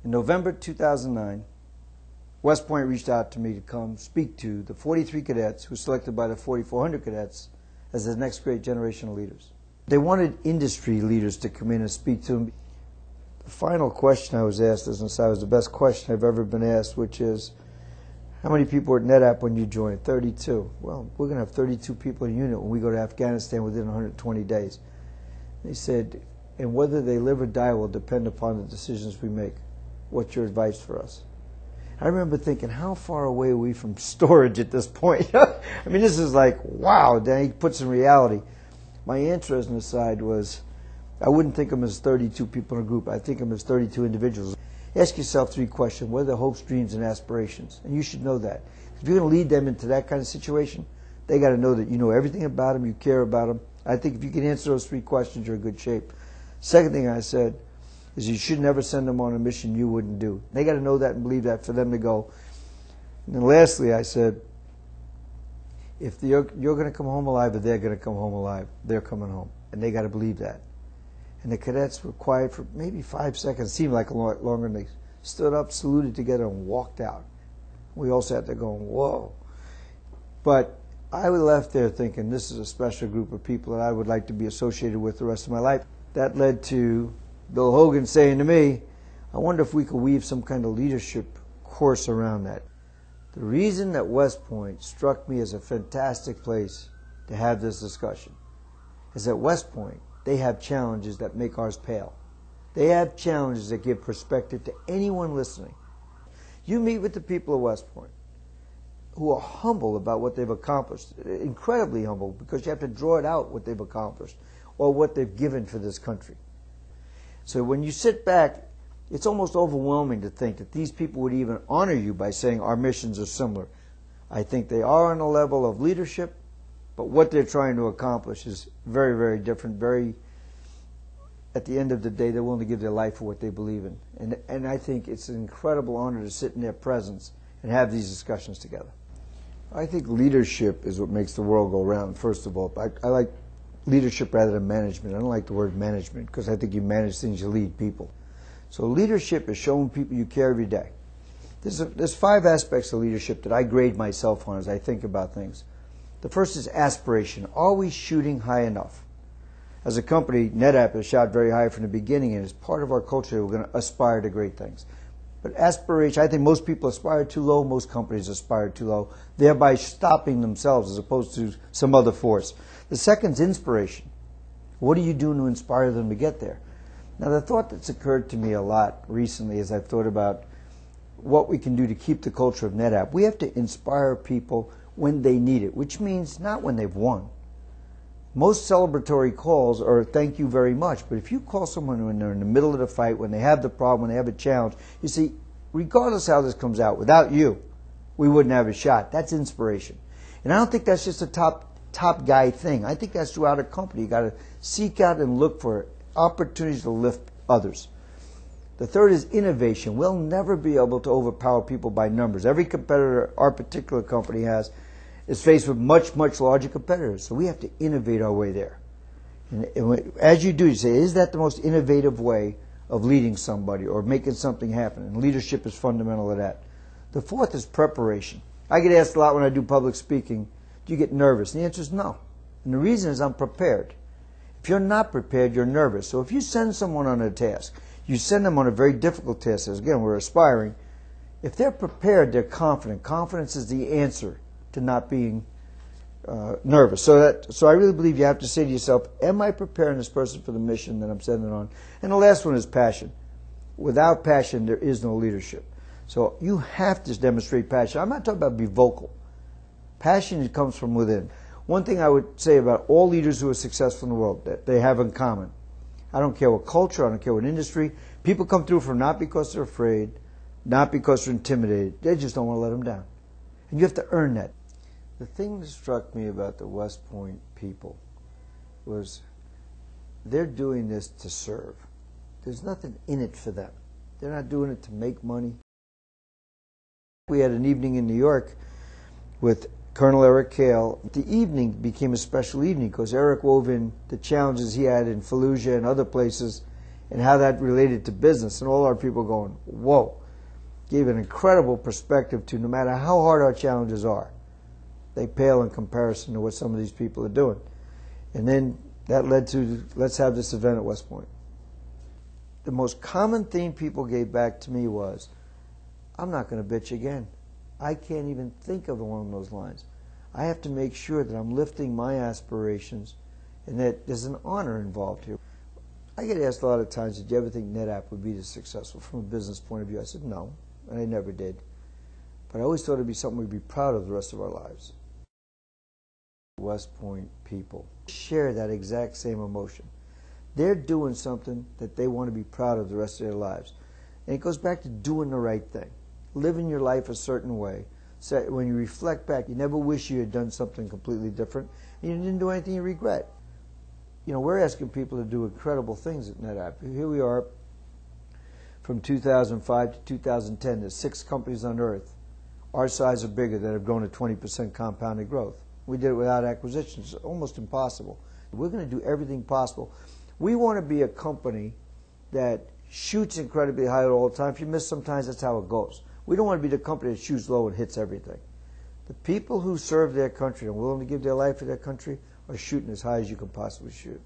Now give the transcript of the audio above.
In November 2009, West Point reached out to me to come speak to the 43 cadets who were selected by the 4,400 cadets as the next great generation of leaders. They wanted industry leaders to come in and speak to them. The final question I was asked, as I was the best question I've ever been asked, which is, how many people were at NetApp when you joined? 32. Well, we're going to have 32 people in a unit when we go to Afghanistan within 120 days. They said, and whether they live or die will depend upon the decisions we make. What's your advice for us? I remember thinking, how far away are we from storage at this point? I mean, this is like, wow, then he puts in reality. My answer as an aside was, I wouldn't think of them as 32 people in a group. I think of them as 32 individuals. Ask yourself 3 questions. What are their hopes, dreams, and aspirations? And you should know that. If you're going to lead them into that kind of situation, they got to know that you know everything about them, you care about them. I think if you can answer those 3 questions, you're in good shape. Second thing I said is you should never send them on a mission you wouldn't do. They got to know that and believe that for them to go. And then lastly, I said, if you're going to come home alive or they're going to come home alive, they're coming home. And they got to believe that. And the cadets were quiet for maybe 5 seconds. It seemed like a lot longer. And they stood up, saluted together, and walked out. We all sat there going, whoa. But I left there thinking this is a special group of people that I would like to be associated with the rest of my life. That led to Bill Hogan saying to me, I wonder if we could weave some kind of leadership course around that. The reason that West Point struck me as a fantastic place to have this discussion is that West Point, they have challenges that make ours pale. They have challenges that give perspective to anyone listening. You meet with the people of West Point who are humble about what they've accomplished, incredibly humble, because you have to draw it out what they've accomplished or what they've given for this country. So when you sit back, it's almost overwhelming to think that these people would even honor you by saying our missions are similar. I think they are on a level of leadership, but what they're trying to accomplish is very, very different. Very, at the end of the day, they're willing to give their life for what they believe in. And I think it's an incredible honor to sit in their presence and have these discussions together. I think leadership is what makes the world go round, first of all. I like leadership rather than management. I don't like the word management because I think you manage things, you lead people. So leadership is showing people you care every day. There's 5 aspects of leadership that I grade myself on as I think about things. The first is aspiration. Are we shooting high enough? As a company, NetApp has shot very high from the beginning, and it's part of our culture that we're going to aspire to great things. But aspiration, I think most people aspire too low, most companies aspire too low, thereby stopping themselves as opposed to some other force. The second is inspiration. What are you doing to inspire them to get there? Now, the thought that's occurred to me a lot recently as I've thought about what we can do to keep the culture of NetApp, we have to inspire people when they need it, which means not when they've won. Most celebratory calls are thank you very much, but if you call someone when they're in the middle of the fight, when they have the problem, when they have a challenge, you see, regardless how this comes out, without you, we wouldn't have a shot. That's inspiration. And I don't think that's just a top guy thing. I think that's throughout a company. You got to seek out and look for opportunities to lift others. The third is innovation. We'll never be able to overpower people by numbers. Every competitor our particular company has is faced with much, much larger competitors. So we have to innovate our way there. And as you do, you say, is that the most innovative way of leading somebody or making something happen? And leadership is fundamental to that. The fourth is preparation. I get asked a lot when I do public speaking, do you get nervous? And the answer is no. And the reason is I'm prepared. If you're not prepared, you're nervous. So if you send someone on a task, you send them on a very difficult task, as again, we're aspiring. If they're prepared, they're confident. Confidence is the answer to not being nervous. So I really believe you have to say to yourself, am I preparing this person for the mission that I'm sending on? And the last one is passion. Without passion, there is no leadership. So you have to demonstrate passion. I'm not talking about be vocal. Passion comes from within. One thing I would say about all leaders who are successful in the world that they have in common, I don't care what culture, I don't care what industry, people come through from not because they're afraid, not because they're intimidated. They just don't want to let them down. And you have to earn that. The thing that struck me about the West Point people was they're doing this to serve. There's nothing in it for them. They're not doing it to make money. We had an evening in New York with Colonel Eric Kale. The evening became a special evening because Eric wove in the challenges he had in Fallujah and other places and how that related to business, and all our people going, whoa, gave an incredible perspective to no matter how hard our challenges are, they pale in comparison to what some of these people are doing. And then that led to, let's have this event at West Point. The most common theme people gave back to me was, I'm not going to bitch again. I can't even think of along those lines. I have to make sure that I'm lifting my aspirations and that there's an honor involved here. I get asked a lot of times, did you ever think NetApp would be this successful from a business point of view? I said no, and I never did. But I always thought it would be something we'd be proud of the rest of our lives. West Point people share that exact same emotion. They're doing something that they want to be proud of the rest of their lives. And it goes back to doing the right thing, living your life a certain way. So when you reflect back, you never wish you had done something completely different, and you didn't do anything you regret. You know, we're asking people to do incredible things at NetApp. Here we are from 2005 to 2010. There's 6 companies on earth our size or bigger that have grown at 20% compounded growth. We did it without acquisitions. It's almost impossible. We're going to do everything possible. We want to be a company that shoots incredibly high all the time. If you miss sometimes, that's how it goes. We don't want to be the company that shoots low and hits everything. The people who serve their country and are willing to give their life for their country are shooting as high as you can possibly shoot.